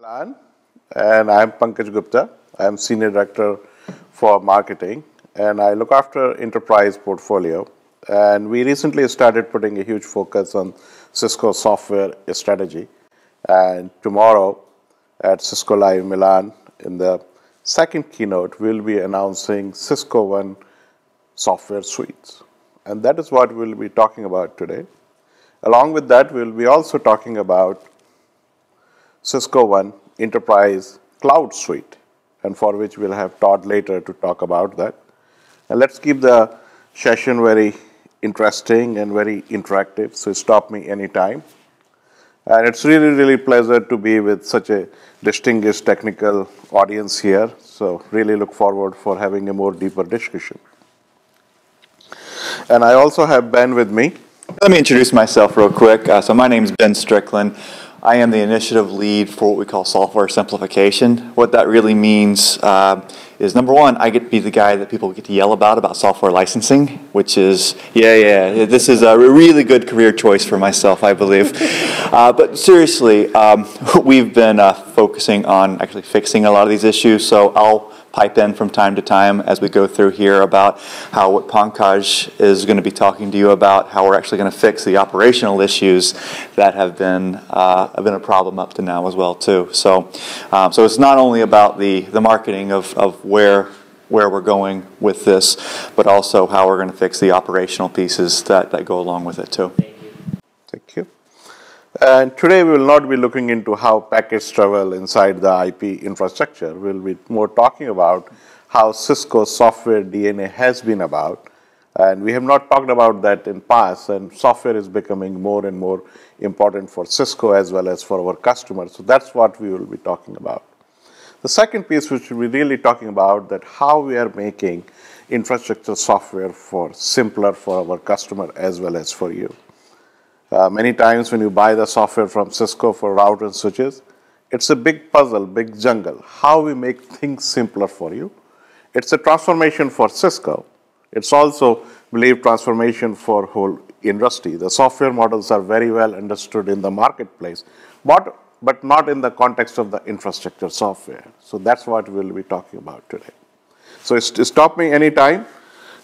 Milan, and I'm Pankaj Gupta. I'm Senior Director for Marketing, and I look after enterprise portfolio. And we recently started putting a huge focus on Cisco software strategy. And tomorrow at Cisco Live Milan, in the second keynote, we'll be announcing Cisco One software suites. And that is what we'll be talking about today. Along with that, we'll be also talking about Cisco One Enterprise Cloud Suite, and for which we'll have Todd later to talk about that. And let's keep the session very interesting and very interactive, so stop me anytime. And it's really, really pleasure to be with such a distinguished technical audience here, so really look forward for having a more deeper discussion. And I also have Ben with me. Let me introduce myself real quick. So my name is Ben Strickland. I am the initiative lead for what we call software simplification. What that really means is, number one, I get to be the guy that people get to yell about software licensing, which is, this is a really good career choice for myself, I believe. But seriously, we've been focusing on actually fixing a lot of these issues, so I'll pipe in from time to time as we go through here about how what Pankaj is going to be talking to you about, how we're actually going to fix the operational issues that have been a problem up to now as well too. So it's not only about the marketing of where we're going with this, but also how we're going to fix the operational pieces that go along with it too. Thank you. And today we will not be looking into how packets travel inside the IP infrastructure. We'll be more talking about how Cisco's software DNA has been about. And we have not talked about that in past, and software is becoming more and more important for Cisco as well as for our customers. So that's what we will be talking about. The second piece which we'll be really talking about, that how we are making infrastructure software for simpler for our customer as well as for you. Many times when you buy the software from Cisco for route and switches, it's a big puzzle, big jungle. How we make things simpler for you. It's a transformation for Cisco. It's also, I believe, transformation for whole industry. The software models are very well understood in the marketplace, but not in the context of the infrastructure software. So that's what we'll be talking about today. So stop me anytime.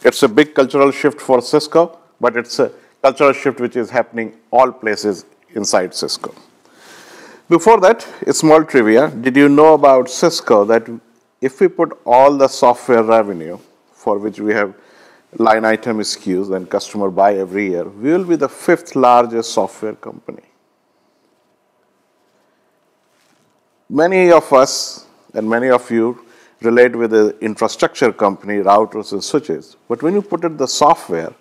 It's a big cultural shift for Cisco, but it's a cultural shift which is happening all places inside Cisco. Before that, a small trivia. Did you know about Cisco that if we put all the software revenue for which we have line item SKUs and customer buy every year, we will be the 5th largest software company. Many of us and many of you relate with the infrastructure company, routers and switches. But when you put it the software,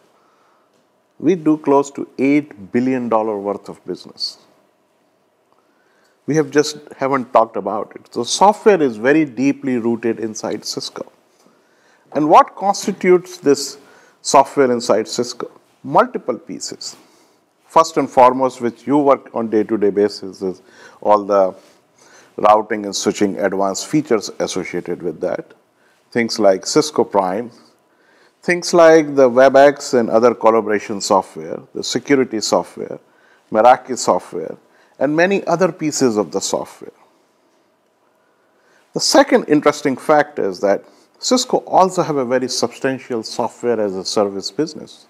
we do close to $8 billion worth of business. We haven't talked about it. So software is very deeply rooted inside Cisco. And what constitutes this software inside Cisco? Multiple pieces. First and foremost, which you work on day-to-day basis, is all the routing and switching advanced features associated with that. Things like Cisco Prime, things like the WebEx and other collaboration software, the security software, Meraki software, and many other pieces of the software. The second interesting fact is that Cisco also have a very substantial software as a service business.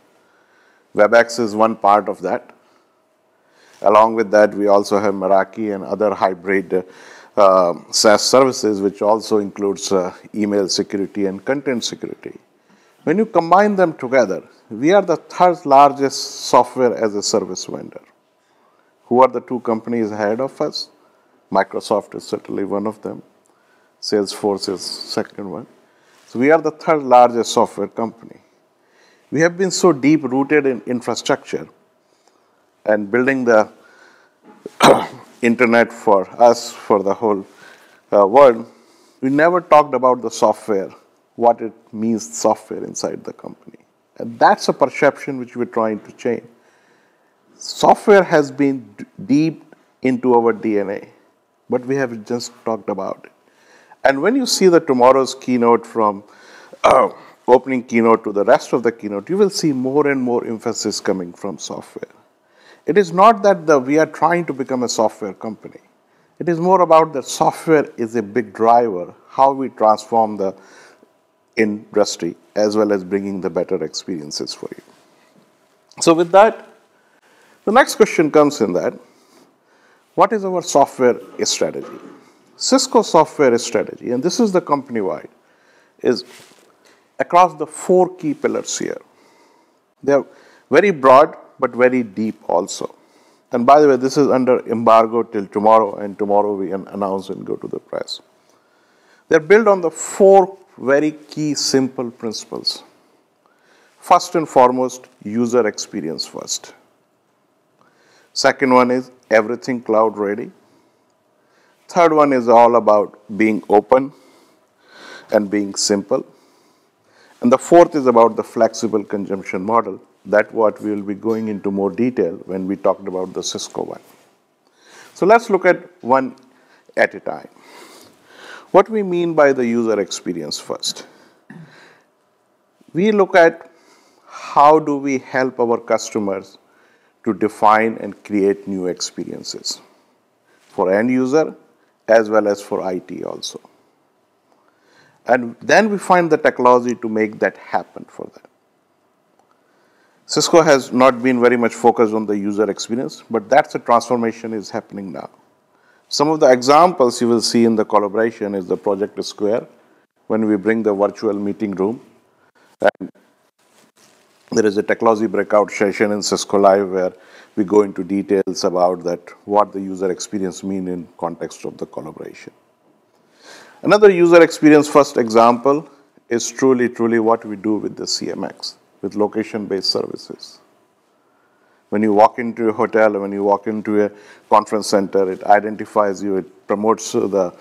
WebEx is one part of that. Along with that, we also have Meraki and other hybrid SaaS services, which also includes email security and content security. When you combine them together, we are the 3rd largest software as a service vendor. Who are the 2 companies ahead of us? Microsoft is certainly one of them. Salesforce is second one. So we are the 3rd largest software company. We have been so deep rooted in infrastructure and building the internet for us, for the whole world. We never talked about the software, what it means software inside the company. And that's a perception which we're trying to change. Software has been deep into our DNA, but we have just talked about it. And when you see the tomorrow's keynote from opening keynote to the rest of the keynote, you will see more and more emphasis coming from software. It is not that we are trying to become a software company. It is more about the software is a big driver, how we transform the industry as well as bringing the better experiences for you. So with that, the next question comes in that, what is our software strategy? Cisco software strategy, and this is the company-wide, is across the 4 key pillars here. They are very broad, but very deep also. And by the way, this is under embargo till tomorrow, and tomorrow we can announce and go to the press. They're built on the 4 very key simple principles. First and foremost, user experience first. Second one is everything cloud ready. Third one is all about being open and being simple. And the fourth is about the flexible consumption model. That's what we will be going into more detail when we talked about the Cisco One. So let's look at one at a time. What we mean by the user experience first. We look at how do we help our customers to define and create new experiences for end user as well as for IT also. And then we find the technology to make that happen for them. Cisco has not been very much focused on the user experience, but that's a transformation is happening now. Some of the examples you will see in the collaboration is the Project Square, when we bring the virtual meeting room. And there is a technology breakout session in Cisco Live where we go into details about that, what the user experience mean in context of the collaboration. Another user experience first example is truly what we do with the CMX, with location-based services. When you walk into a hotel, when you walk into a conference center, it identifies you, it promotes the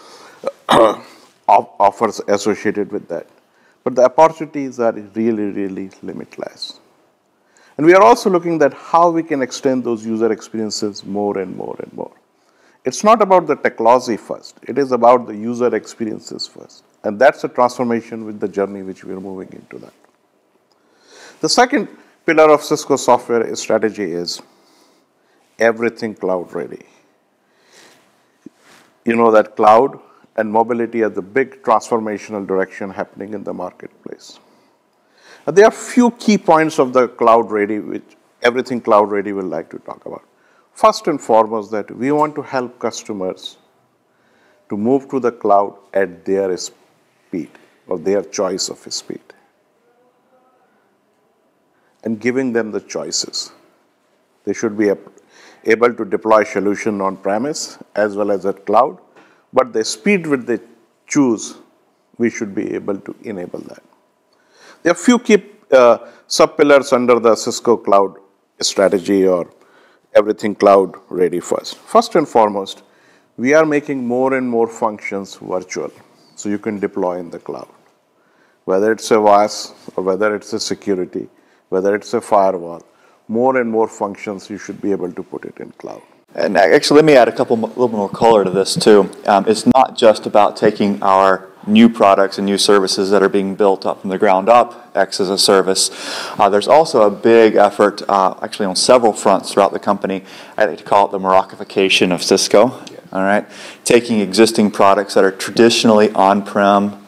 offers associated with that. But the opportunities are really limitless. And we are also looking at how we can extend those user experiences more and more and more. It's not about the technology first. It is about the user experiences first. And that's a transformation with the journey which we are moving into that. The second pillar of Cisco software strategy is everything cloud ready. You know that cloud and mobility are the big transformational direction happening in the marketplace. And there are few key points of the cloud ready, which everything cloud ready will like to talk about. First and foremost, that we want to help customers to move to the cloud at their speed or their choice of speed. And giving them the choices. They should be able to deploy solution on-premise as well as at cloud, but the speed which they choose, we should be able to enable that. There are few key sub-pillars under the Cisco cloud strategy or everything cloud ready first. First and foremost, we are making more and more functions virtual, so you can deploy in the cloud. Whether it's a VAS or whether it's a security, whether it's a firewall, more and more functions you should be able to put it in cloud. And actually, let me add a little more color to this too. It's not just about taking our new products and new services that are being built up from the ground up, X as a service. There's also a big effort, actually on several fronts throughout the company. I like to call it the Moroccofication of Cisco. Yeah. All right, taking existing products that are traditionally on-prem,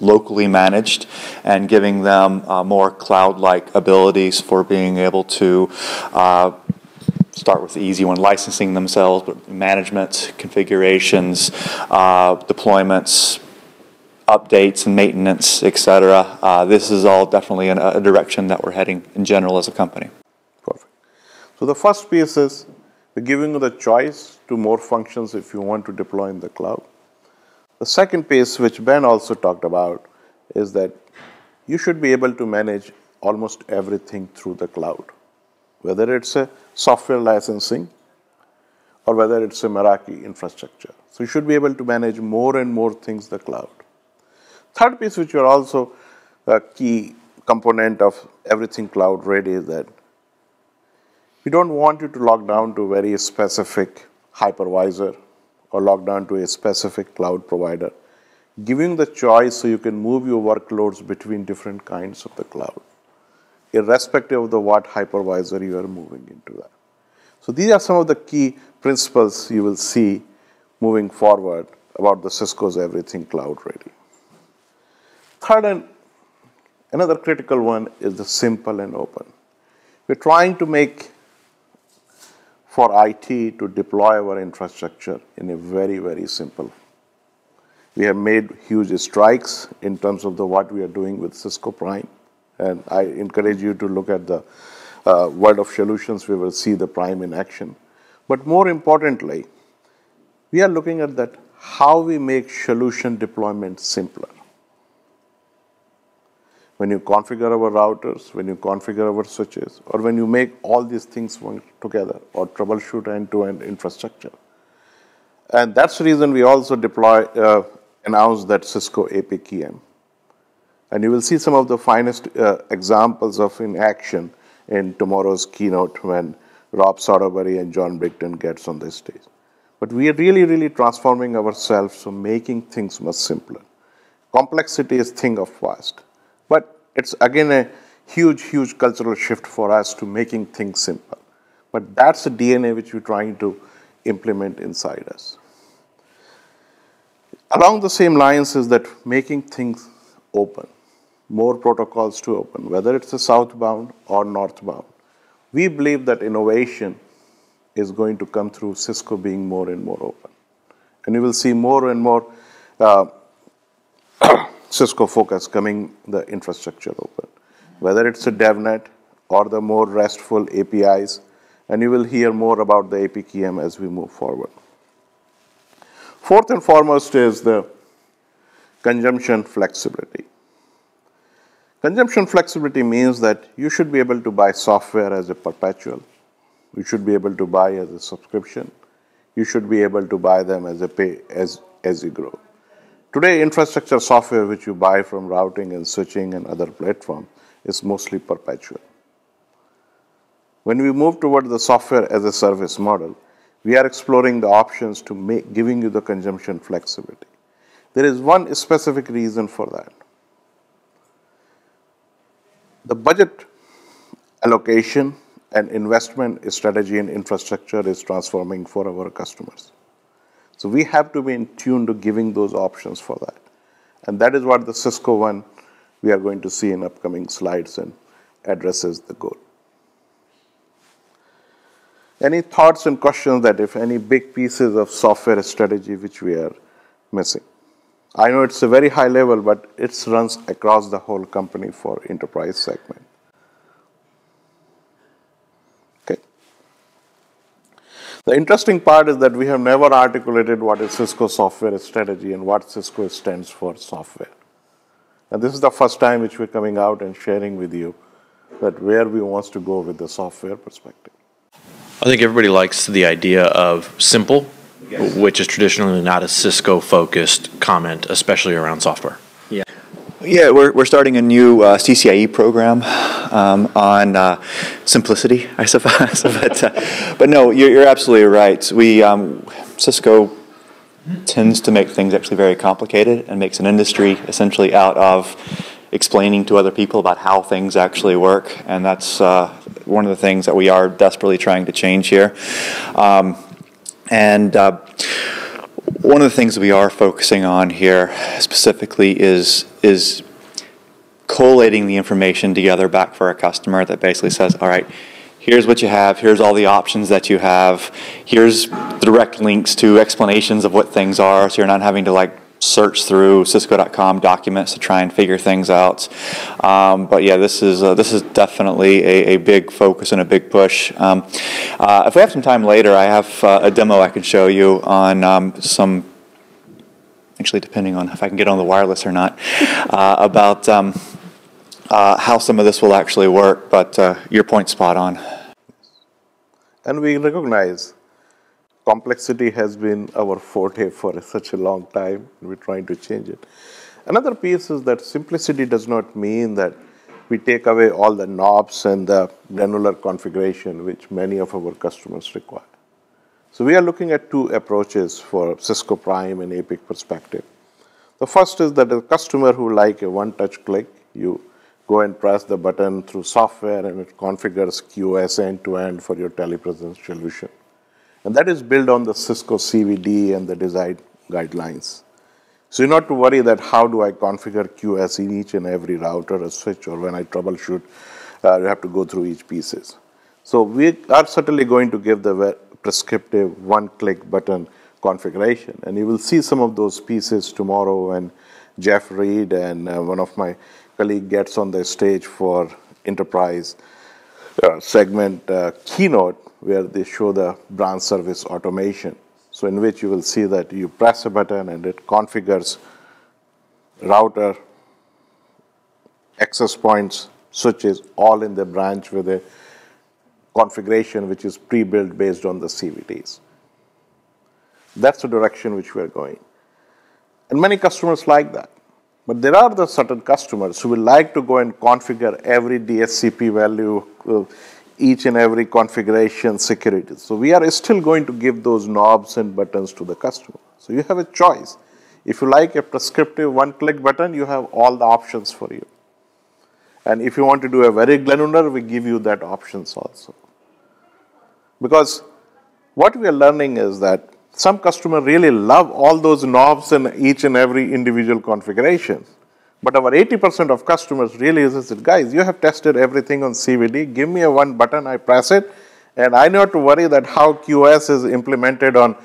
locally managed, and giving them more cloud-like abilities for being able to start with the easy one, licensing themselves, but management, configurations, deployments, updates and maintenance, etc. This is all definitely a direction that we're heading in general as a company. Perfect. So the first piece is we're giving you the choice to more functions if you want to deploy in the cloud. The second piece, which Ben also talked about, is that you should be able to manage almost everything through the cloud, whether it's a software licensing or whether it's a Meraki infrastructure. So you should be able to manage more and more things in the cloud. Third piece, which are also a key component of everything cloud ready, is that we don't want you to log down to a very specific hypervisor or log down to a specific cloud provider. Giving the choice so you can move your workloads between different kinds of the cloud, irrespective of the what hypervisor you are moving into that. So these are some of the key principles you will see moving forward about the Cisco's everything cloud ready. Third, and another critical one is the simple and open. We're trying to make for IT to deploy our infrastructure in a very, very simple. We have made huge strides in terms of what we are doing with Cisco Prime. And I encourage you to look at the World of Solutions. We will see the Prime in action. But more importantly, we are looking at that how we make solution deployment simpler. When you configure our routers, when you configure our switches, or when you make all these things work together, or troubleshoot end-to-end infrastructure. And that's the reason we also announced that Cisco APKM. And you will see some of the finest examples of in action in tomorrow's keynote when Rob Soderberry and John Brigton gets on this stage. But we are really, really transforming ourselves, so making things much simpler. Complexity is thing of past. But it's again a huge, huge cultural shift for us to making things simple. But that's the DNA which we're trying to implement inside us. Along the same lines is that making things open, more protocols to open, whether it's a southbound or northbound. We believe that innovation is going to come through Cisco being more and more open. And you will see more and more Cisco focus coming the infrastructure open, whether it's a DevNet or the more RESTful APIs, and you will hear more about the APKM as we move forward. Fourth and foremost is the consumption flexibility. Consumption flexibility means that you should be able to buy software as a perpetual. You should be able to buy as a subscription. You should be able to buy them as a pay as you grow. Today, infrastructure software which you buy from routing and switching and other platforms is mostly perpetual. When we move toward the software as a service model, we are exploring the options to giving you the consumption flexibility. There is one specific reason for that. The budget allocation and investment strategy in infrastructure is transforming for our customers. So we have to be in tune to giving those options for that. And that is what the Cisco One we are going to see in upcoming slides and addresses the goal. Any thoughts and questions that if any big pieces of software strategy which we are missing? I know it's a very high level, but it runs across the whole company for enterprise segment. The interesting part is that we have never articulated what is Cisco software strategy and what Cisco stands for software. And this is the first time which we're coming out and sharing with you that where we want to go with the software perspective. I think everybody likes the idea of simple, yes, which is traditionally not a Cisco-focused comment, especially around software. Yeah. Yeah, we're starting a new CCIE program on simplicity, I suppose. But no, you're absolutely right. Cisco tends to make things actually very complicated and makes an industry essentially out of explaining to other people about how things actually work, and that's one of the things that we are desperately trying to change here. One of the things that we are focusing on here specifically is collating the information together back for a customer that basically says, all right, here's what you have, here's all the options that you have, here's direct links to explanations of what things are, so you're not having to search through Cisco.com documents to try and figure things out. But yeah, this is definitely a big focus and a big push. If we have some time later, I have a demo I can show you on some, actually depending on if I can get on the wireless or not, about how some of this will actually work, but your point's spot on. And we recognize complexity has been our forte for such a long time, and we're trying to change it. Another piece is that simplicity does not mean that we take away all the knobs and the granular configuration which many of our customers require. So we are looking at two approaches for Cisco Prime and APIC perspective. The first is that a customer who like a one-touch click, you go and press the button through software and it configures QoS end-to-end for your telepresence solution. And that is built on the Cisco CVD and the design guidelines. So you don't have to worry that how do I configure QoS in each and every router or switch, or when I troubleshoot, you have to go through each pieces. So we are certainly going to give the prescriptive one-click button configuration. And you will see some of those pieces tomorrow when Jeff Reed and one of my colleagues gets on the stage for enterprise segment keynote, where they show the branch service automation. So in which you will see that you press a button and it configures router, access points, switches, all in the branch with a configuration which is pre-built based on the CVDs. That's the direction which we are going. And many customers like that. But there are the certain customers who will like to go and configure every DHCP value, each and every configuration security. So we are still going to give those knobs and buttons to the customer. So you have a choice. If you like a prescriptive one-click button, you have all the options for you. And if you want to do a very granular, we give you that options also. Because what we are learning is that some customers really love all those knobs and each and every individual configuration. But our 80% of customers really is, guys, you have tested everything on CVD. Give me a one button, I press it, and I don't have to worry that how QoS is implemented on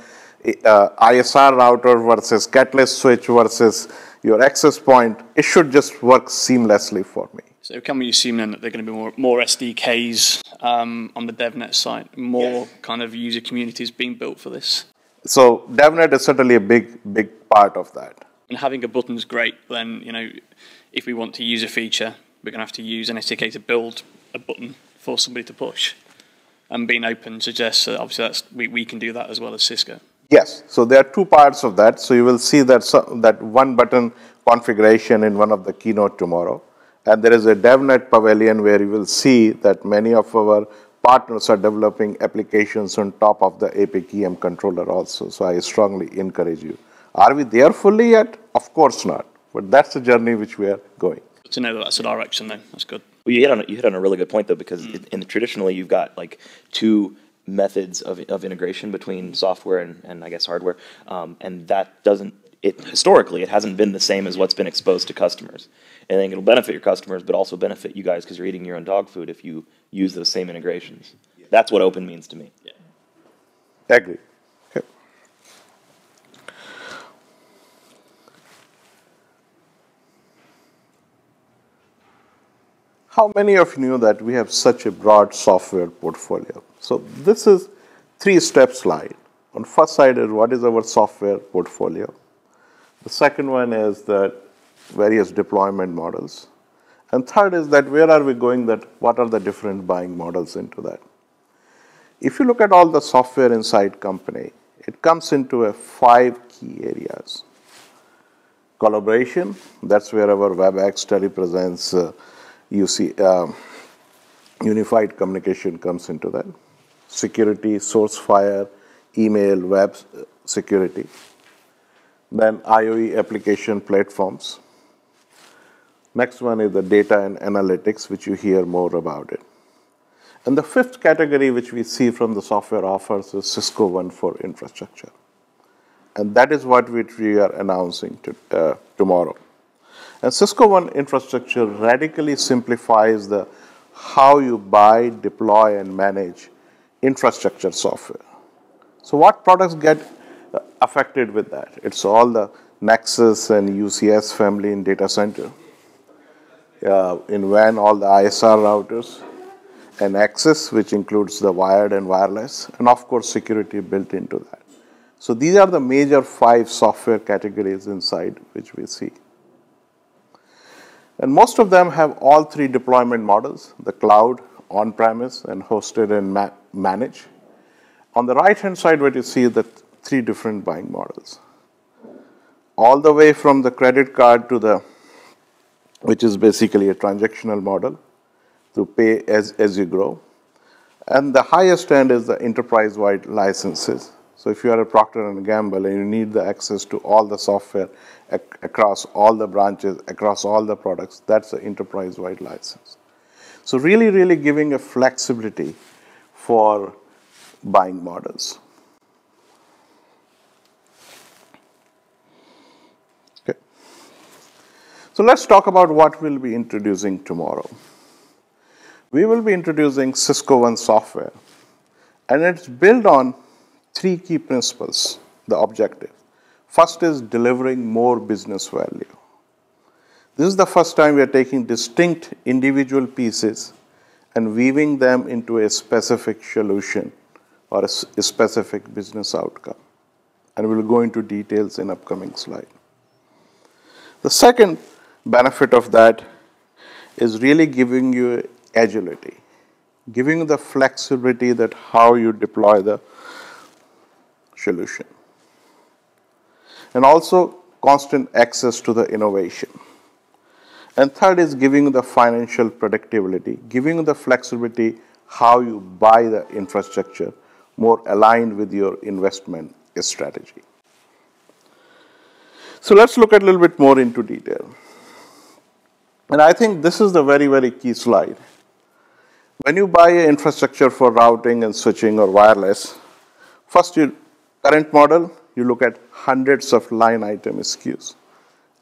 ISR router versus catalyst switch versus your access point. It should just work seamlessly for me. So can we assume then that there are going to be more SDKs on the DevNet side, more kind of user communities being built for this? So DevNet is certainly a big part of that. And having a button is great. Then, you know, if we want to use a feature, we're going to have to use an SDK to build a button for somebody to push. And being open suggests that obviously we can do that as well as Cisco. Yes. So there are two parts of that. So you will see that that one button configuration in one of the keynote tomorrow. And there is a DevNet pavilion where you will see that many of our partners are developing applications on top of the APKM controller also. So I strongly encourage you. Are we there fully yet? Of course not. But that's the journey which we are going. Good to know that that's the direction then. That's good. Well, you hit on a really good point, though, because traditionally you've got like two methods of integration between software and I guess hardware, and that historically it hasn't been the same as what's been exposed to customers. And I think it'll benefit your customers, but also benefit you guys because you're eating your own dog food if you use those same integrations. Yeah. That's what open means to me. Yeah. Agree. Okay. How many of you know that we have such a broad software portfolio? So this is 3-step slide. On first side is what is our software portfolio. The second one is the various deployment models. And third is that where are we going, that what are the different buying models into that. If you look at all the software inside company, it comes into 5 key areas. Collaboration, that's where our WebEx telepresence unified communication comes into that. Security, SourceFire, email, web security. Then IoE application platforms. Next one is the data and analytics, which you hear more about it. And the 5th category, which we see from the software offers, is Cisco One for infrastructure. And that is what we are announcing tomorrow. And Cisco One infrastructure radically simplifies how you buy, deploy, and manage infrastructure software. So what products get affected with that? It's all the Nexus and UCS family in data center. In WAN, all the ISR routers, and access, which includes the wired and wireless, and of course security built into that. So these are the major 5 software categories inside which we see. And most of them have all 3 deployment models: the cloud, on-premise, and hosted and managed. On the right-hand side, what you see is the 3 different buying models. All the way from the credit card to which is basically a transactional model, to pay as you grow. And the highest end is the enterprise-wide licenses. So if you are a Procter & Gamble and you need the access to all the software across all the branches, across all the products, that's the enterprise-wide license. So really, really giving a flexibility for buying models. So let's talk about what we'll be introducing tomorrow. We will be introducing Cisco One software, and it's built on 3 key principles, the objective. First is delivering more business value. This is the first time we are taking distinct individual pieces and weaving them into a specific solution or a specific business outcome. And we'll go into details in upcoming slide. The second benefit of that is really giving you agility, giving you the flexibility that how you deploy the solution. And also constant access to the innovation. And third is giving you the financial predictability, giving you the flexibility how you buy the infrastructure more aligned with your investment strategy. So let's look at a little bit more into detail. And I think this is the very, very key slide. When you buy an infrastructure for routing and switching or wireless, first your current model, you look at hundreds of line item SKUs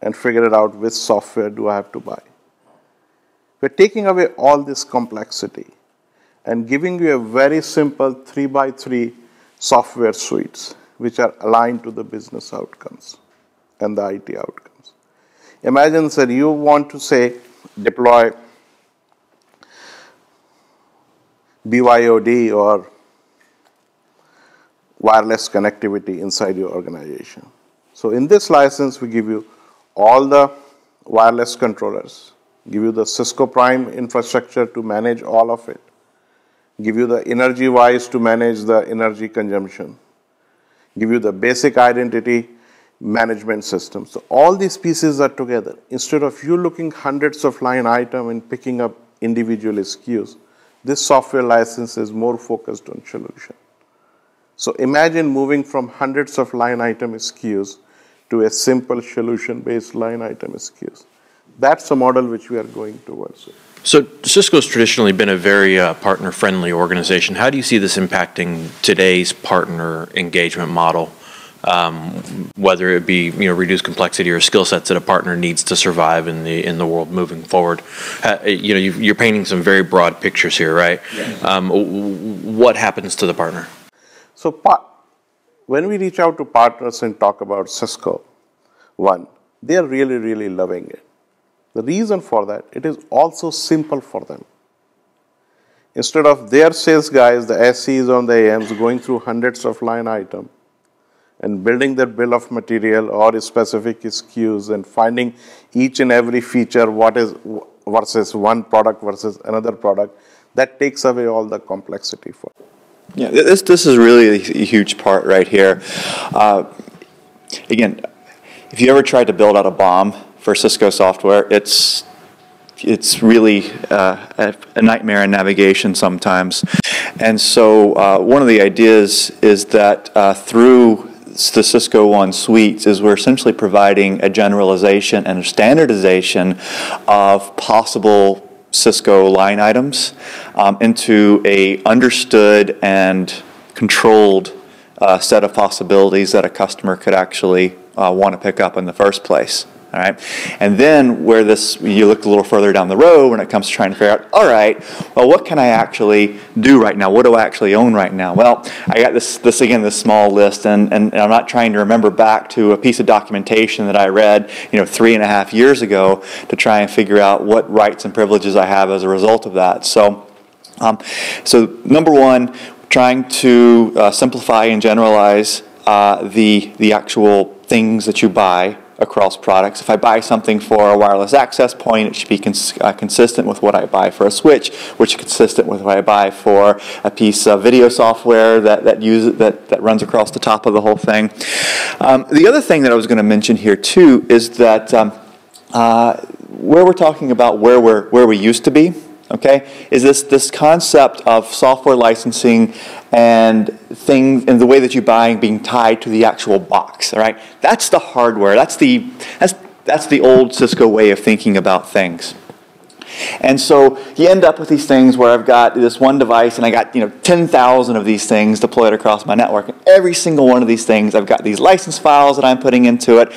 and figure it out which software do I have to buy. We're taking away all this complexity and giving you a very simple 3x3 software suites which are aligned to the business outcomes and the IT outcomes. Imagine that you want to say deploy BYOD or wireless connectivity inside your organization. So in this license, we give you all the wireless controllers, give you the Cisco Prime infrastructure to manage all of it, give you the EnergyWise to manage the energy consumption, give you the basic identity management system. So all these pieces are together. Instead of you looking hundreds of line items and picking up individual SKUs, this software license is more focused on solution. So imagine moving from hundreds of line item SKUs to a simple solution-based line item SKUs. That's a model which we are going towards. So Cisco's traditionally been a very partner-friendly organization. How do you see this impacting today's partner engagement model? Whether it be reduced complexity or skill sets that a partner needs to survive in the world moving forward. You're painting some very broad pictures here, right? Yeah. What happens to the partner? So when we reach out to partners and talk about Cisco One, they are really, really loving it. The reason for that, it is also simple for them. Instead of their sales guys, the SEs on the AMs going through hundreds of line items and building their bill of material or specific SKUs and finding each and every feature what is versus one product versus another product, that takes away all the complexity for them. Yeah, this is really a huge part right here. Again, if you ever tried to build out a bomb for Cisco software, it's really a nightmare in navigation sometimes. And so one of the ideas is that through the Cisco One suites is we're essentially providing a generalization and a standardization of possible Cisco line items into a understood and controlled set of possibilities that a customer could actually want to pick up in the first place. All right, and then where you look a little further down the road when it comes to trying to figure out, all right, well, what can I actually do right now? What do I actually own right now? Well, I got this small list, and I'm not trying to remember back to a piece of documentation that I read, 3.5 years ago to try and figure out what rights and privileges I have as a result of that. So number one, trying to simplify and generalize the actual things that you buy across products. If I buy something for a wireless access point, it should be consistent with what I buy for a switch, which is consistent with what I buy for a piece of video software that runs across the top of the whole thing. The other thing that I was going to mention here too is that where we're talking about where we used to be, okay, is this concept of software licensing and things and the way that you buy being tied to the actual box. All right, that's the hardware. That's the old Cisco way of thinking about things. And so you end up with these things where I've got this one device and I got 10,000 of these things deployed across my network. And every single one of these things, I've got these license files that I'm putting into it.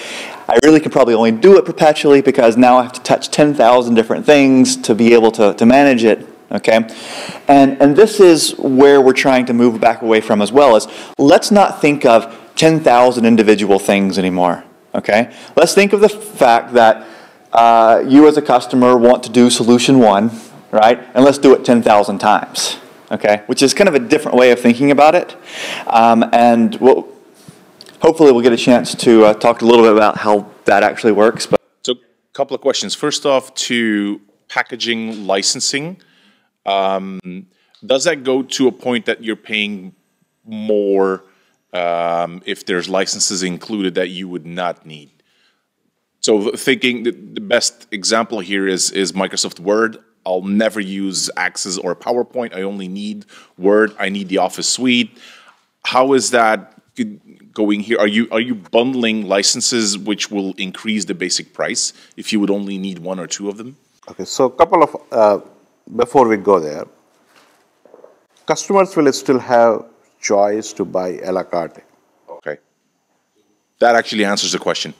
I really could probably only do it perpetually because now I have to touch 10,000 different things to be able to manage it. Okay, and this is where we're trying to move back away from as well. Is let's not think of 10,000 individual things anymore. Okay, let's think of the fact that you as a customer want to do solution one, right? And let's do it 10,000 times. Okay, which is kind of a different way of thinking about it, and hopefully we'll get a chance to talk a little bit about how that actually works. But so, a couple of questions. First off, to packaging licensing. Does that go to a point that you're paying more if there's licenses included that you would not need? So thinking the best example here is Microsoft Word. I'll never use Access or PowerPoint. I only need Word. I need the Office suite. How is that going here? Are you bundling licenses which will increase the basic price if you would only need one or two of them? Okay, so a couple of before we go there, customers will still have choice to buy a la carte. Okay. That actually answers the question.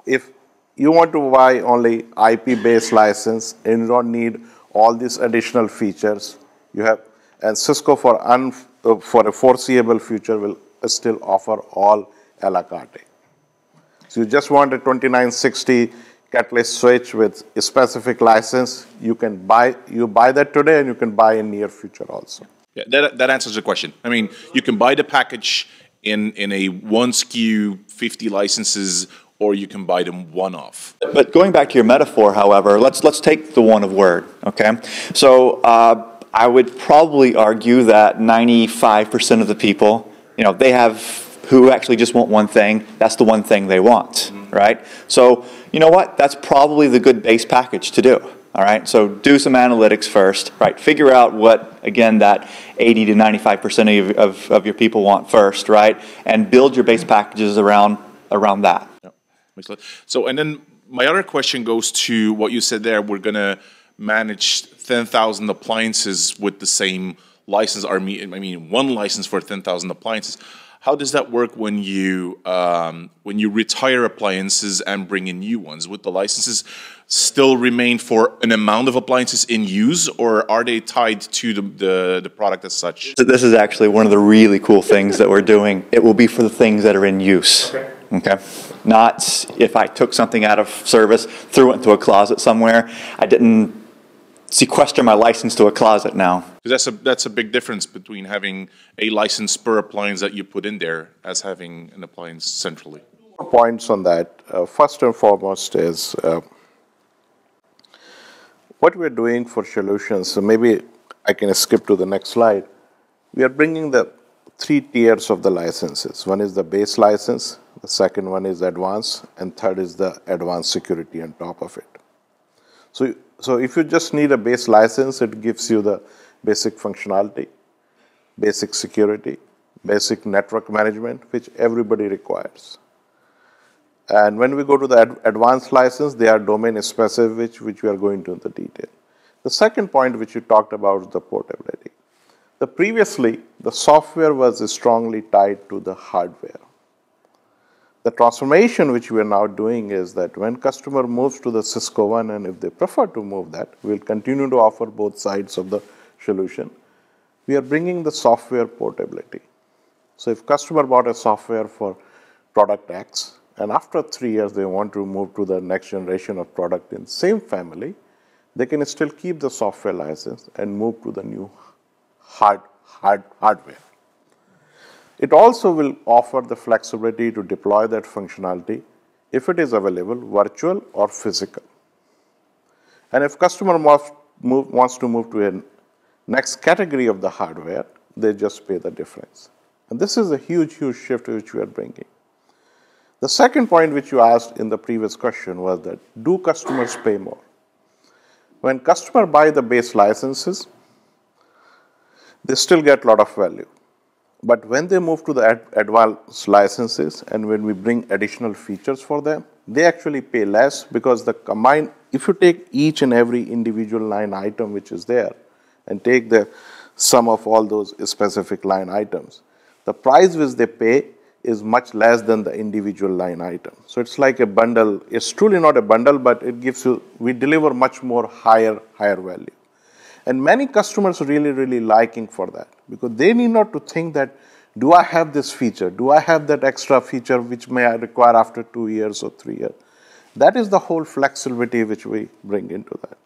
If you want to buy only IP-based license and you don't need all these additional features, you have, and Cisco for a foreseeable future will still offer all a la carte. So you just want a 2960 Catalyst switch with a specific license, you buy that today and you can buy in near future also. Yeah, that answers the question. I mean, you can buy the package in a one SKU, 50 licenses, or you can buy them one-off. But going back to your metaphor, however, let's take the one of Word, okay? So I would probably argue that 95% of the people, who actually just want one thing, that's the one thing they want, right? So, you know what? That's probably the good base package to do, all right? So do some analytics first, right? Figure out what, again, that 80 to 95% of your people want first, right? And build your base packages around that. Yeah. So, and then my other question goes to what you said there. We're going to manage 10,000 appliances with the same license. I mean, one license for 10,000 appliances. How does that work when you retire appliances and bring in new ones? Would the licenses still remain for an amount of appliances in use, or are they tied to the product as such? So this is actually one of the really cool things that we're doing. It will be for the things that are in use. Okay. Not if I took something out of service, threw it into a closet somewhere. I didn't sequester my license to a closet now. That's a big difference between having a license per appliance that you put in there as having an appliance centrally. Points on that. First and foremost is what we're doing for solutions. So maybe I can skip to the next slide. We are bringing the 3 tiers of the licenses. One is the base license, the second one is advanced, and third is the advanced security on top of it. So if you just need a base license, it gives you the basic functionality, basic security, basic network management, which everybody requires. And when we go to the advanced license, they are domain specific, which we are going to in the detail. The second point which you talked about is the portability. Previously, the software was strongly tied to the hardware. The transformation which we are now doing is that when customer moves to the Cisco One, and if they prefer to move that, we'll continue to offer both sides of the solution. We are bringing the software portability. So if customer bought a software for product X, and after 3 years they want to move to the next generation of product in same family, they can still keep the software license and move to the new hardware. It also will offer the flexibility to deploy that functionality if it is available, virtual or physical. And if customer wants to move to a next category of the hardware, they just pay the difference. And this is a huge, huge shift which we are bringing. The second point which you asked in the previous question was that, do customers pay more? When customer buy the base licenses, they still get a lot of value. But when they move to the advanced licenses and when we bring additional features for them, they actually pay less because the combined, if you take each and every individual line item which is there and take the sum of all those specific line items, the price which they pay is much less than the individual line item. So it's like a bundle. It's truly not a bundle, but it gives you, we deliver much more higher value. And many customers really liking for that because they need not to think that, do I have this feature? Do I have that extra feature which may I require after 2 years or 3 years? That is the whole flexibility which we bring into that.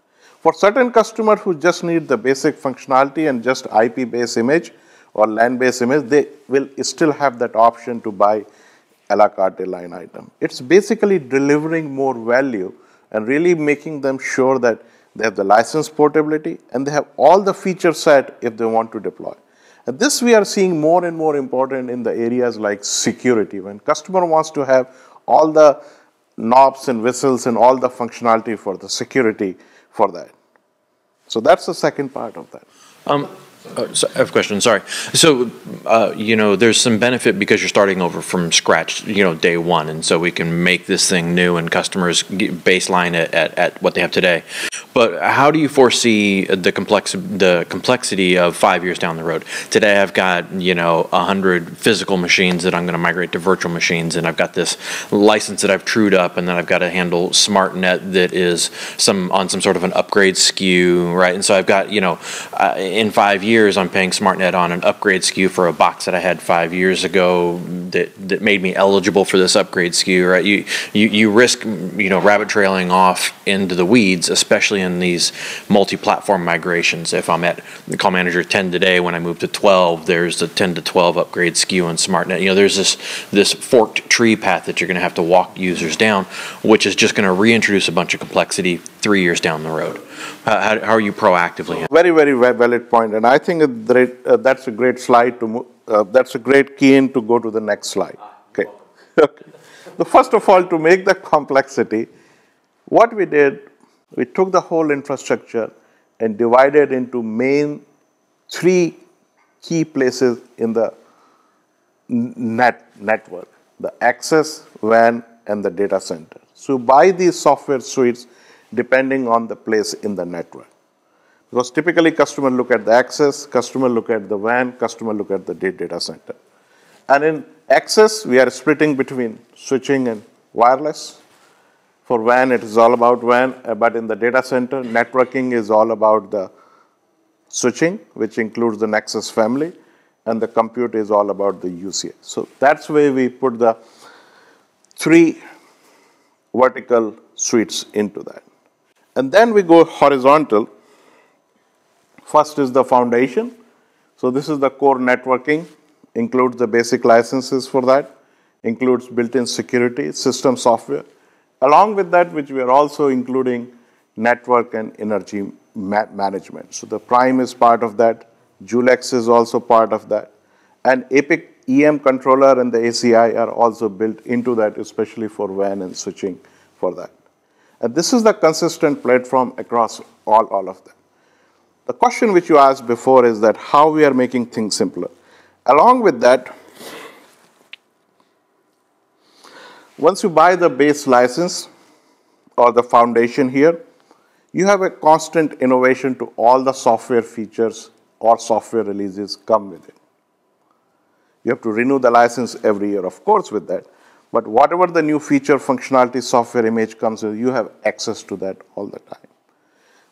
For certain customers who just need the basic functionality and just IP-based image or LAN-based image, they will still have that option to buy a la carte line item. It's basically delivering more value and really making them sure that they have the license portability and they have all the feature set if they want to deploy. And this we are seeing more and more important in the areas like security. When customer wants to have all the knobs and whistles and all the functionality for the security for that. So that's the second part of that. So I have a question, sorry. So, there's some benefit because you're starting over from scratch, day one, and so we can make this thing new and customers baseline it at what they have today. But how do you foresee the complexity of 5 years down the road? Today I've got, 100 physical machines that I'm going to migrate to virtual machines, and I've got this license that I've trued up, and then I've got to handle SmartNet that is on some sort of an upgrade SKU, right? And so I've got, in 5 years I'm paying SmartNet on an upgrade SKU for a box that I had 5 years ago that made me eligible for this upgrade SKU, right? You risk, rabbit trailing off into the weeds, especially in these multi-platform migrations. If I'm at the call manager 10 today, when I move to 12, there's a 10 to 12 upgrade SKU on SmartNet. There's this forked tree path that you're going to have to walk users down, which is just going to reintroduce a bunch of complexity 3 years down the road. How are you proactively? Very valid point, and I think that's a great slide to that's a great key in to go to the next slide. Okay. So first of all, to make the complexity, what we did, we took the whole infrastructure and divided into main 3 key places in the network: the access, WAN, and the data center. So buy these software suites depending on the place in the network. Because typically customer look at the access, customer look at the WAN, customer look at the data center. And in access, we are splitting between switching and wireless. For WAN, it is all about WAN, but in the data center, networking is all about the switching, which includes the Nexus family, and the compute is all about the UCS. So that's where we put the 3 vertical suites into that. And then we go horizontal. First is the foundation. So this is the core networking, includes the basic licenses for that, includes built-in security, system software. Along with that, which we are also including network and energy management. So the Prime is part of that. Julex is also part of that. And Epic EM controller and the ACI are also built into that, especially for WAN and switching for that. And this is the consistent platform across all of them. The question which you asked before is that how we are making things simpler. Along with that, once you buy the base license or the foundation here, you have a constant innovation to all the software features or software releases come with it. You have to renew the license every year, of course, with that. But whatever the new feature, functionality, software image comes with, you have access to that all the time.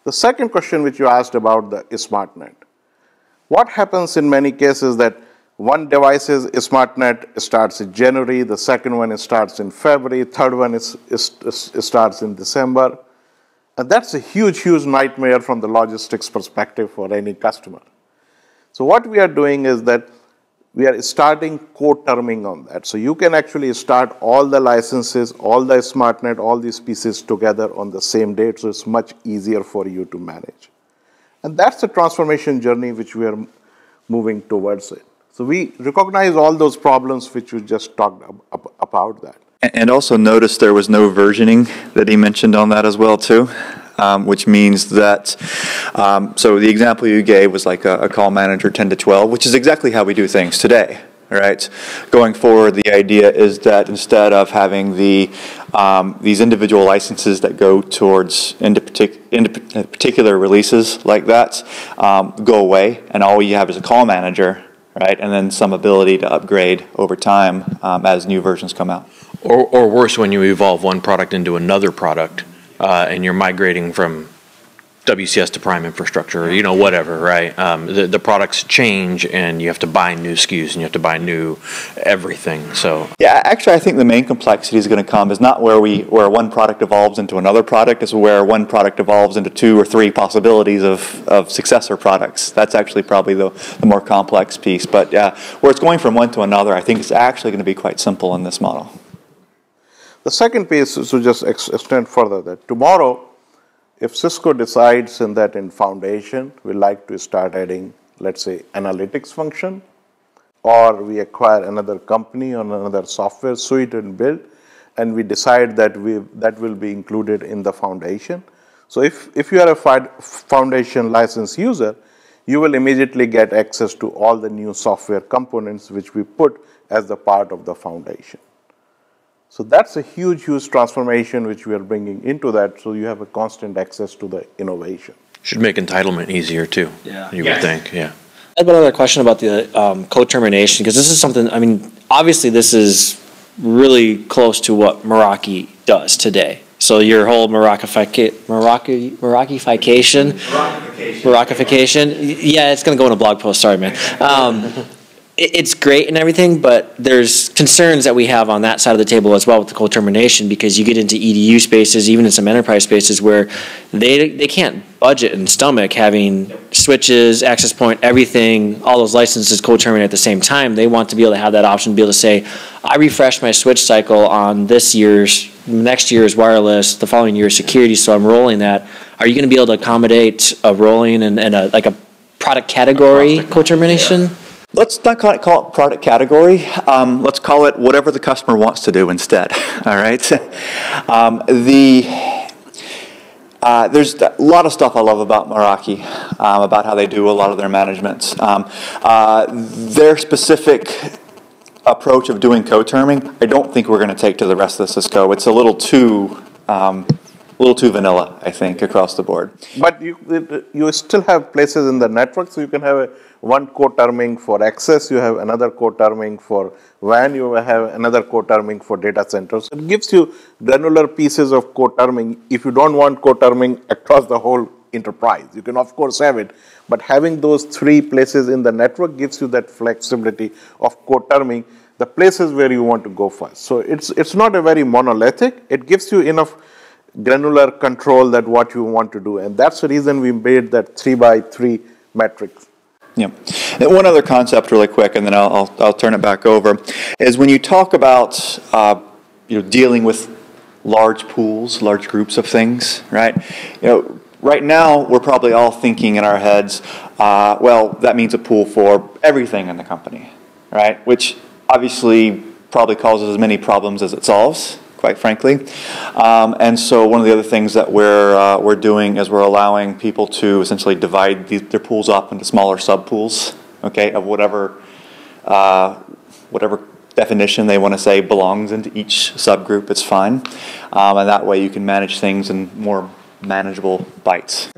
The second question which you asked about the SmartNet. What happens in many cases that one device's SmartNet starts in January, the second one starts in February, third one starts in December. And that's a huge nightmare from the logistics perspective for any customer. So what we are doing is that we are starting co-terming on that. So you can actually start all the licenses, all the SmartNet, all these pieces together on the same date, so it's much easier for you to manage. And that's the transformation journey which we are moving towards it. So we recognize all those problems which we just talked about that. And also notice there was no versioning that he mentioned on that as well too, which means that, so the example you gave was like a call manager 10 to 12, which is exactly how we do things today. right? Going forward, the idea is that instead of having these individual licenses that go towards into particular releases like that go away, and all you have is a call manager, right? And then some ability to upgrade over time as new versions come out. Or worse, when you evolve one product into another product, and you're migrating from WCS to prime infrastructure, or, you know, whatever, right? The products change, and you have to buy new SKUs, and you have to buy new everything. So yeah, actually, I think the main complexity is going to come is not where one product evolves into another product, is where one product evolves into 2 or 3 possibilities of successor products. That's actually probably the more complex piece. But yeah, where it's going from one to another, I think it's actually going to be quite simple in this model. The second piece is to just extend further that tomorrow, if Cisco decides in foundation, we like to start adding, let's say, analytics function, or we acquire another company or another software suite and build, and we decide that that will be included in the foundation. So if you are a foundation license user, you will immediately get access to all the new software components which we put as the part of the foundation. So that's a huge, huge transformation which we are bringing into that, so you have a constant access to the innovation. should make entitlement easier too. Yeah. You would think, yeah. I have another question about the co-termination, because this is something, I mean, obviously this is really close to what Meraki does today. So your whole Merakification, yeah, it's going to go in a blog post, sorry, man. It's great and everything, but there's concerns that we have on that side of the table as well with the co-termination, because you get into EDU spaces, even in some enterprise spaces, where they can't budget and stomach having switches, access point, everything, all those licenses co-terminate at the same time. They want to be able to have that option, be able to say, I refresh my switch cycle on next year's wireless, the following year's security, so I'm rolling that. Are you going to be able to accommodate a rolling and like a product category co-termination? Yeah. Let's not call it product category. Let's call it whatever the customer wants to do instead. All right. There's a lot of stuff I love about Meraki, about how they do a lot of their management. Their specific approach of doing co-terming, I don't think we're going to take to the rest of the Cisco. It's a little too vanilla, I think, across the board. But you still have places in the network, so you can have one co-terming for access, you have another co-terming for WAN, you have another co-terming for data centers. It gives you granular pieces of co-terming. If you don't want co-terming across the whole enterprise, you can of course have it, but having those 3 places in the network gives you that flexibility of co-terming the places where you want to go first. So it's not a very monolithic. It gives you enough granular control that what you want to do, and that's the reason we made that 3x3 matrix. Yeah. And one other concept really quick, and then I'll turn it back over, is when you talk about dealing with large pools, large groups of things, right? Right now we're probably all thinking in our heads, well, that means a pool for everything in the company, right? Which obviously probably causes as many problems as it solves, quite frankly. And so one of the other things that we're doing is we're allowing people to essentially divide their pools up into smaller sub-pools, okay, of whatever definition they want to say belongs into each subgroup. It's fine. And that way you can manage things in more manageable bites.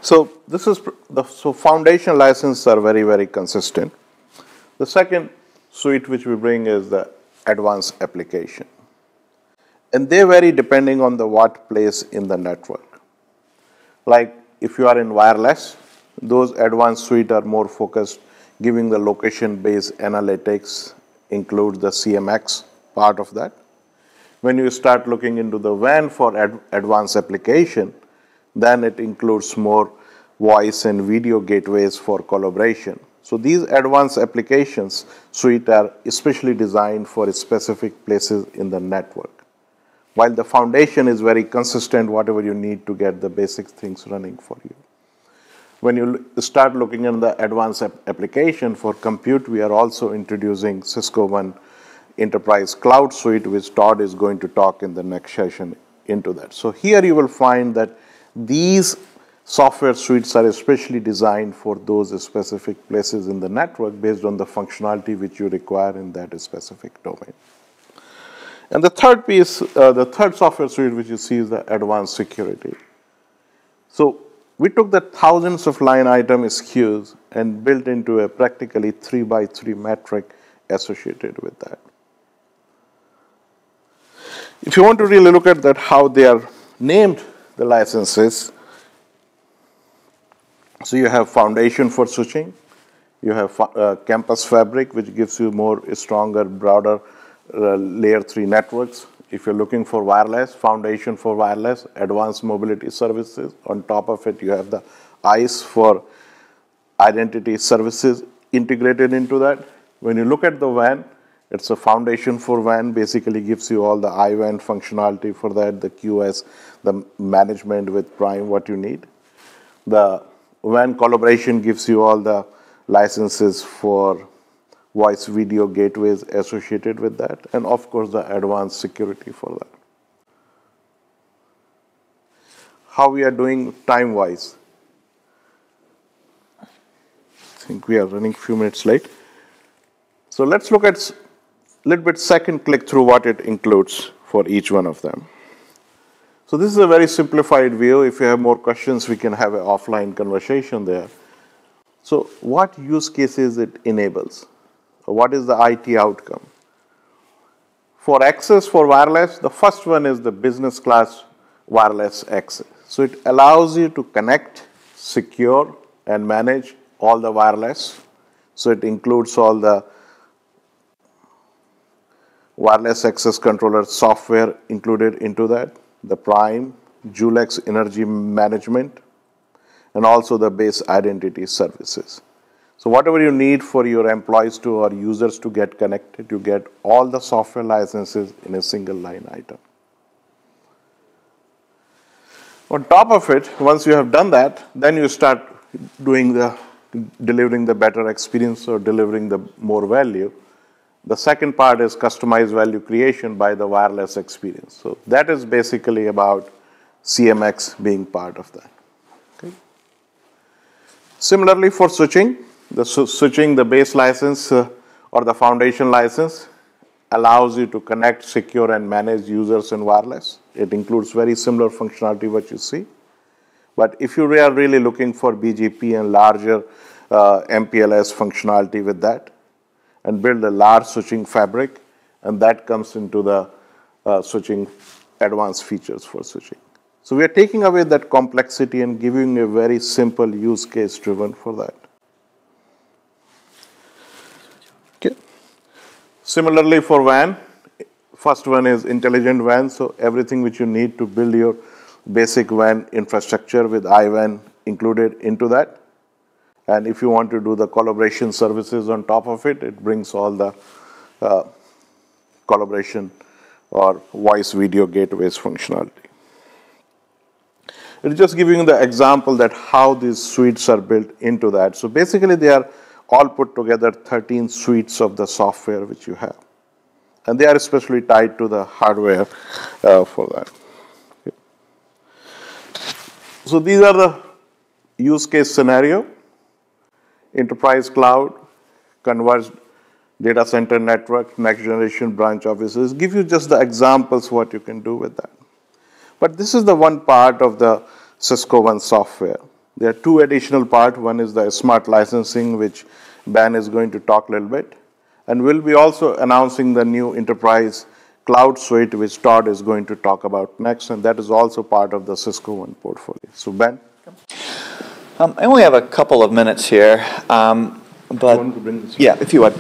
So this is so foundation licenses are very, very consistent. The second suite which we bring is the advanced application, and they vary depending on what place in the network. Like if you are in wireless, those advanced suite are more focused, giving the location-based analytics, includes the CMX part of that. When you start looking into the WAN for advanced application, then it includes more voice and video gateways for collaboration. So these advanced applications suite are especially designed for specific places in the network, while the foundation is very consistent, whatever you need to get the basic things running for you. When you start looking at the advanced application for compute, we are also introducing Cisco One Enterprise Cloud Suite, which Todd is going to talk in the next session into that. So here you will find that these software suites are especially designed for those specific places in the network based on the functionality which you require in that specific domain. And the third piece, the third software suite which you see is the advanced security. So we took the thousands of line item SKUs and built into a practically 3x3 metric associated with that. If you want to really look at that, how they are named, the licenses, so you have foundation for switching, you have campus fabric, which gives you more stronger, broader layer 3 networks. If you're looking for wireless, foundation for wireless, advanced mobility services. On top of it, you have the ICE for identity services integrated into that. When you look at the WAN, it's a foundation for WAN, basically gives you all the IWAN functionality for that, the QoS, the management with Prime, what you need. The WAN collaboration gives you all the licenses for voice video gateways associated with that, and of course the advanced security for that. How we are doing time-wise? I think we are running a few minutes late. So let's look at a little bit second click through what it includes for each one of them. So this is a very simplified view. If you have more questions, we can have an offline conversation there. So what use cases it enables? What is the IT outcome? For access for wireless, the first one is the business class wireless access. So it allows you to connect, secure, and manage all the wireless. So it includes all the wireless access controller software included into that, the Prime, Julex energy management, and also the base identity services. So whatever you need for your employees to or users to get connected, you get all the software licenses in a single line item. On top of it, once you have done that, then you start doing delivering the better experience or delivering the more value. The second part is customized value creation by the wireless experience. So that is basically about CMX being part of that. Okay. Similarly for switching, the base license or the foundation license allows you to connect, secure, and manage users in wireless. It includes very similar functionality what you see. But if you are really looking for BGP and larger MPLS functionality with that, and build a large switching fabric, and that comes into the switching advanced features for switching. So we are taking away that complexity and giving a very simple use case driven for that. Okay. Similarly for WAN, first one is intelligent WAN, so everything which you need to build your basic WAN infrastructure with IWAN included into that. And if you want to do the collaboration services on top of it, it brings all the collaboration or voice video gateways functionality. It's just giving you the example that how these suites are built into that. So basically they are all put together 13 suites of the software which you have. And they are especially tied to the hardware for that. Okay. So these are the use case scenario. Enterprise cloud, converged data center network, next generation branch offices, give you just the examples what you can do with that. But this is the one part of the Cisco One software. There are two additional parts. One is the smart licensing, which Ben is going to talk a little bit. And we'll be also announcing the new enterprise cloud suite, which Todd is going to talk about next. And that is also part of the Cisco One portfolio. So Ben. I only have a couple of minutes here, but yeah, if you would.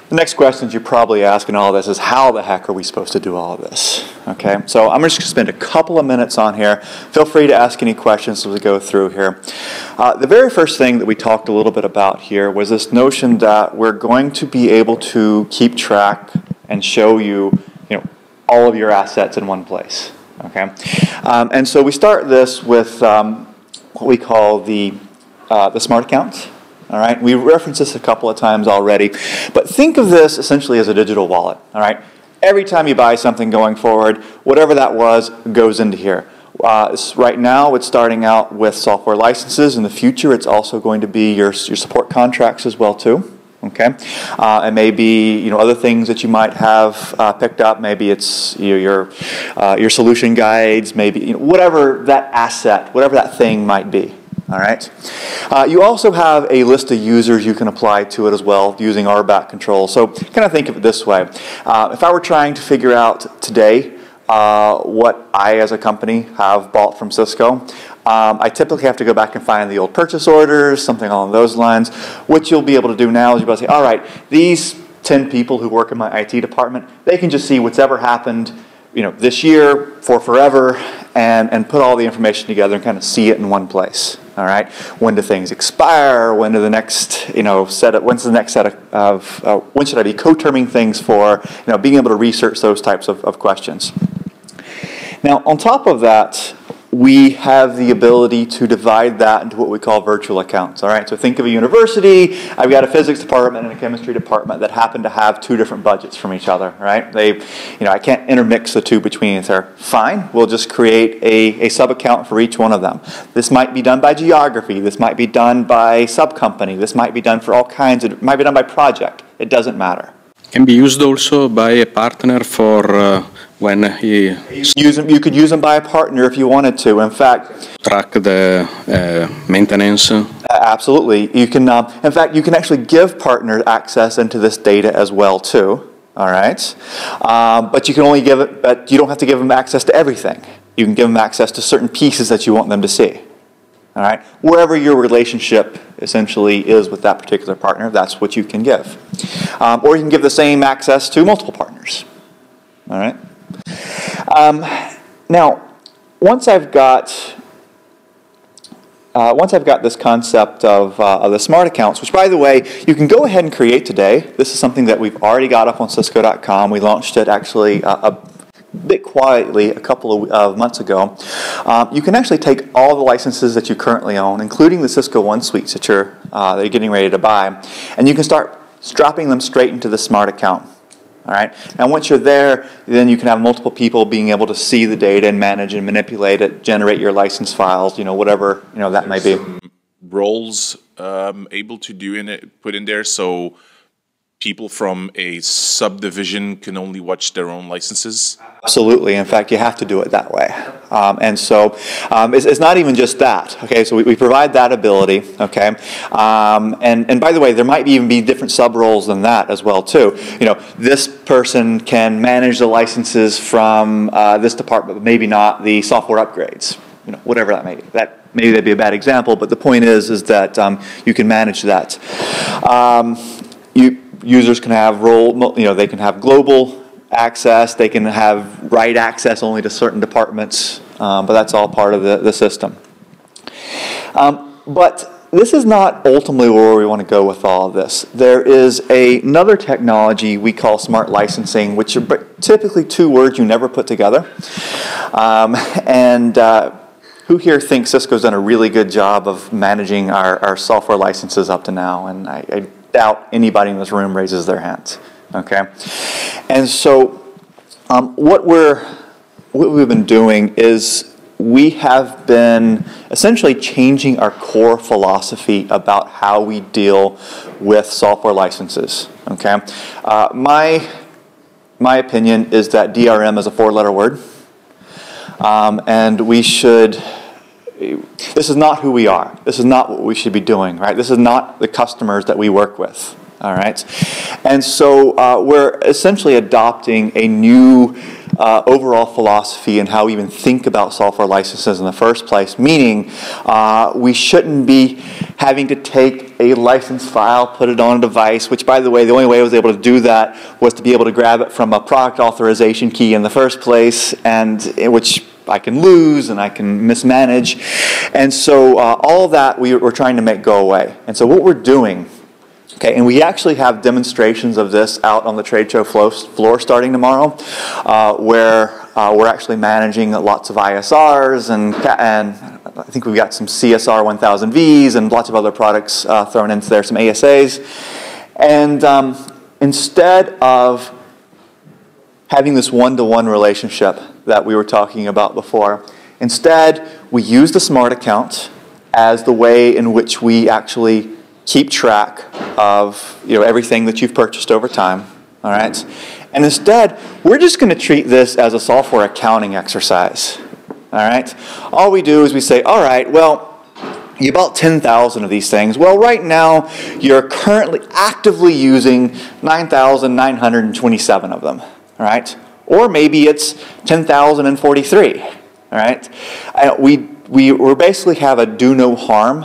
The next questions you're probably asking all of this is how the heck are we supposed to do all of this? Okay, so I'm just going to spend a couple of minutes on here. Feel free to ask any questions as we go through here. The very first thing that we talked a little bit about here was this notion that we're going to be able to keep track and show you, all of your assets in one place. Okay, and so we start this with what we call the smart accounts. All right, we referenced this a couple of times already, but think of this essentially as a digital wallet. All right, every time you buy something going forward, whatever that was goes into here. Right now, it's starting out with software licenses. In the future, it's also going to be your support contracts as well too. Okay, and maybe other things that you might have picked up. Maybe it's your solution guides. Maybe whatever that asset, whatever that thing might be. All right. You also have a list of users you can apply to it as well using RBAC control. So kind of think of it this way: if I were trying to figure out today what I as a company have bought from Cisco, I typically have to go back and find the old purchase orders, something along those lines. What you'll be able to do now is you'll be able to say, all right, these 10 people who work in my IT department, they can just see what's ever happened this year for forever and put all the information together and kind of see it in one place. All right, when do things expire? When do the next, when's the next set of when should I be co-terming things for? Being able to research those types of questions. Now, on top of that, we have the ability to divide that into what we call virtual accounts. All right, so think of a university. I've got a physics department and a chemistry department that happen to have two different budgets from each other. Right? I can't intermix the two between each other. Fine, we'll just create a sub account for each one of them. This might be done by geography. This might be done by sub company. This might be done for all kinds of. It might be done by project. It doesn't matter. Can be used also by a partner for when he... You could use them by a partner if you wanted to. In fact... Track the maintenance. Absolutely. You can, in fact, you can actually give partners access into this data as well too. All right? But you can only give it, but you don't have to give them access to everything. You can give them access to certain pieces that you want them to see. All right? Wherever your relationship essentially is with that particular partner, that's what you can give. Or you can give the same access to multiple partners. All right? Now, once I've got this concept of the smart accounts, which by the way, you can go ahead and create today. This is something that we've already got up on Cisco.com. We launched it actually a bit quietly a couple of months ago. You can actually take all the licenses that you currently own, including the Cisco One suites that you're getting ready to buy, and you can start dropping them straight into the smart account. All right. And once you're there, then you can have multiple people being able to see the data and manage and manipulate it, generate your license files, whatever that may be. Roles able to put in there, so people from a subdivision can only watch their own licenses? Absolutely. In fact, you have to do it that way. And so it's not even just that. Okay, so we provide that ability. Okay, and by the way, there might even be different sub roles than that as well too. This person can manage the licenses from this department, but maybe not the software upgrades. Whatever that may be. Maybe that'd be a bad example, but the point is that you can manage that. Users can have they can have global access, they can have write access only to certain departments, but that's all part of the system. But this is not ultimately where we want to go with all of this. There is another technology we call smart licensing, which are typically two words you never put together. Who here thinks Cisco's done a really good job of managing our software licenses up to now? And I doubt anybody in this room raises their hands. Okay, and so what we've been doing is we have been essentially changing our core philosophy about how we deal with software licenses. Okay, my opinion is that DRM is a four-letter word, and we should. This is not who we are. This is not what we should be doing, right? This is not the customers that we work with, all right? And so we're essentially adopting a new overall philosophy in how we even think about software licenses in the first place, meaning we shouldn't be having to take a license file, put it on a device, which, by the way, the only way I was able to do that was to be able to grab it from a product authorization key in the first place, and which I can lose and I can mismanage. And so all of that we're trying to make go away. And so what we're doing, okay, and we actually have demonstrations of this out on the trade show floor starting tomorrow, where we're actually managing lots of ISRs and I think we've got some CSR 1000Vs and lots of other products thrown into there, some ASAs. And instead of having this one-to-one relationship that we were talking about before, Instead, we use the smart account as the way in which we actually keep track of everything that you've purchased over time. All right? And instead, we're just going to treat this as a software accounting exercise. All right? All we do is we say, all right, well, you bought 10,000 of these things. Well, right now, you're currently actively using 9,927 of them. All right? Or maybe it's 10,043. All right? We basically have a do no harm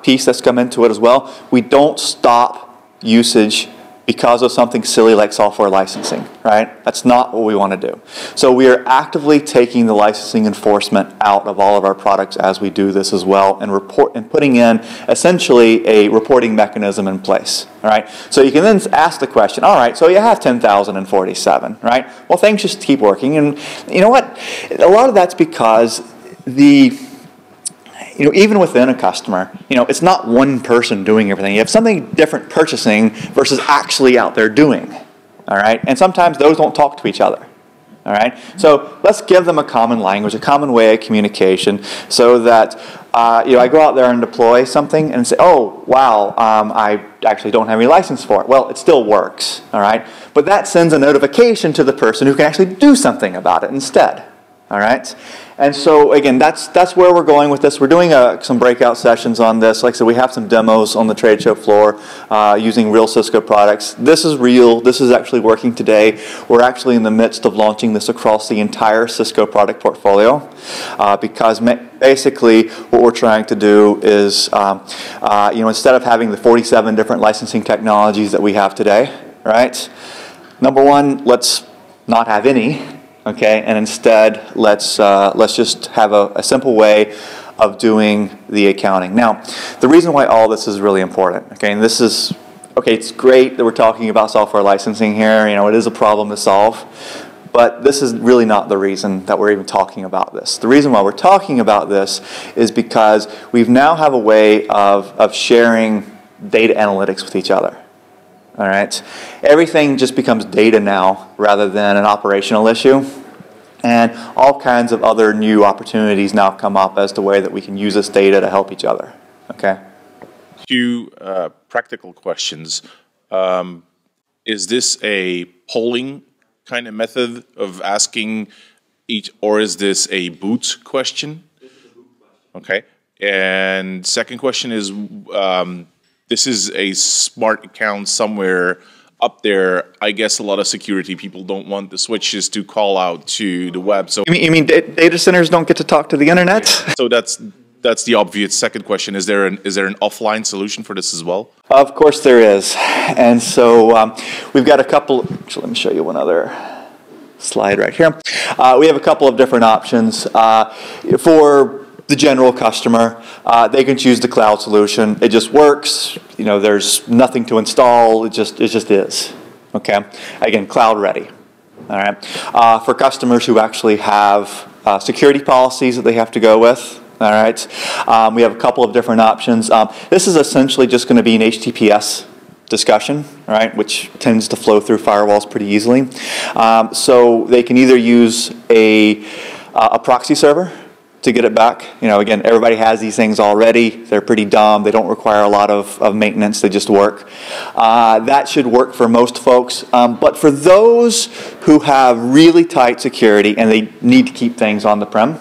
piece that's come into it as well. We don't stop usage because of something silly like software licensing, right? That's not what we want to do. So we are actively taking the licensing enforcement out of all of our products as we do this as well, and putting in essentially a reporting mechanism in place, all right? So you can then ask the question, all right, so you have 10,047, right? Well, things just keep working, and you know what? A lot of that's because even within a customer, it's not one person doing everything. You have something different purchasing versus actually out there doing, all right? And sometimes those don't talk to each other, all right? So let's give them a common language, a common way of communication, so that, I go out there and deploy something and say, oh, wow, I actually don't have any license for it. Well, it still works, all right? But that sends a notification to the person who can actually do something about it instead, all right? And so, again, that's where we're going with this. We're doing some breakout sessions on this. Like I said, we have some demos on the trade show floor using real Cisco products. This is real. This is actually working today. We're actually in the midst of launching this across the entire Cisco product portfolio because basically what we're trying to do is, instead of having the 47 different licensing technologies that we have today, right? Number one, let's not have any. Okay, and instead, let's just have a simple way of doing the accounting. Now, the reason why all this is really important, okay, and this is, it's great that we're talking about software licensing here. It is a problem to solve, but this is really not the reason that we're even talking about this. The reason why we're talking about this is because we now have a way of sharing data analytics with each other. All right, everything just becomes data now rather than an operational issue, and all kinds of other new opportunities now come up as to the way that we can use this data to help each other. Okay. Two practical questions. Is this a polling kind of method of asking each, or is this a boot question? This is a boot question. Okay. And second question is. This is a smart account somewhere up there. I guess a lot of security people don't want the switches to call out to the web. So you mean data centers don't get to talk to the internet? So that's the obvious second question. Is there an offline solution for this as well? Of course there is. And so we've got a couple. Actually, let me show you one other slide right here. We have a couple of different options for the general customer. They can choose the cloud solution. It just works. There's nothing to install. It just is. Okay. Again, cloud ready. All right. For customers who actually have security policies that they have to go with. All right. We have a couple of different options. This is essentially just going to be an HTTPS discussion, right, which tends to flow through firewalls pretty easily. So they can either use a proxy server to get it back. Again, everybody has these things already. They're pretty dumb. They don't require a lot of maintenance. They just work. That should work for most folks. But for those who have really tight security and they need to keep things on the prem,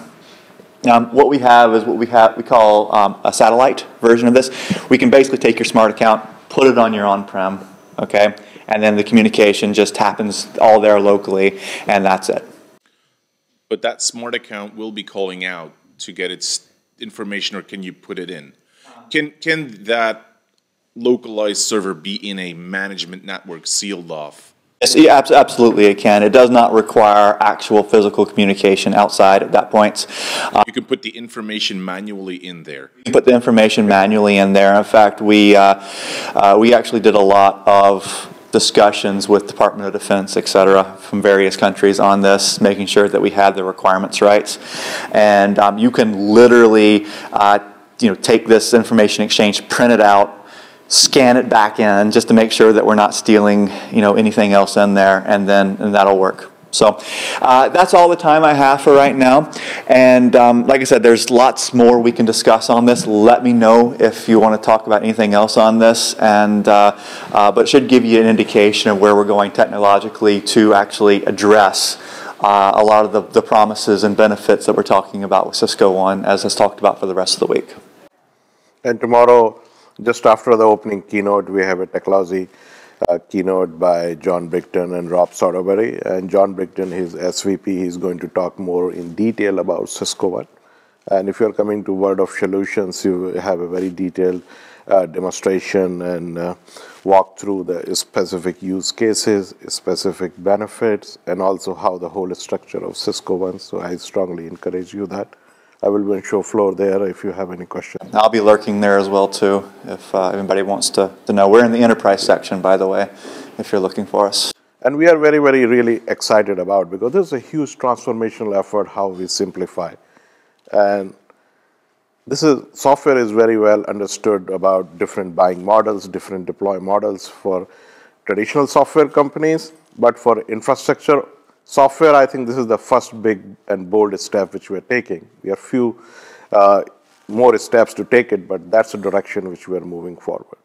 what we have is what we call a satellite version of this. We can basically take your smart account, put it on your on-prem, okay, and then the communication just happens all there locally, and that's it. But that smart account will be calling out to get its information, or can you put it in? Can that localized server be in a management network sealed off? Yes, yeah, absolutely it can. It does not require actual physical communication outside at that point. You can put the information manually in there. You can put the information manually in there. In fact, we actually did a lot of discussions with Department of Defense, et cetera, from various countries on this, making sure that we had the requirements right. And you can literally, take this information exchange, print it out, scan it back in, just to make sure that we're not stealing, anything else in there, and that'll work. So that's all the time I have for right now. And like I said, there's lots more we can discuss on this. Let me know if you want to talk about anything else on this. And but it should give you an indication of where we're going technologically to actually address a lot of the promises and benefits that we're talking about with Cisco One, as is talked about for the rest of the week. And tomorrow, just after the opening keynote, we have a technology keynote by John Brickton and Rob Soderberry. And John Brickton, his SVP, he's going to talk more in detail about Cisco One. And if you're coming to World of Solutions, you have a very detailed demonstration and walk through the specific use cases, specific benefits, and also how the whole structure of Cisco One. So I strongly encourage you that. I will be on show floor there if you have any questions. I'll be lurking there as well too, if anybody wants to know. We're in the enterprise section, by the way, if you're looking for us. And we are very, very, really excited about, because this is a huge transformational effort how we simplify. And software is very well understood about different buying models, different deploy models for traditional software companies, but for infrastructure software, I think this is the first big and bold step which we are taking. We have few more steps to take it, but that's the direction which we are moving forward.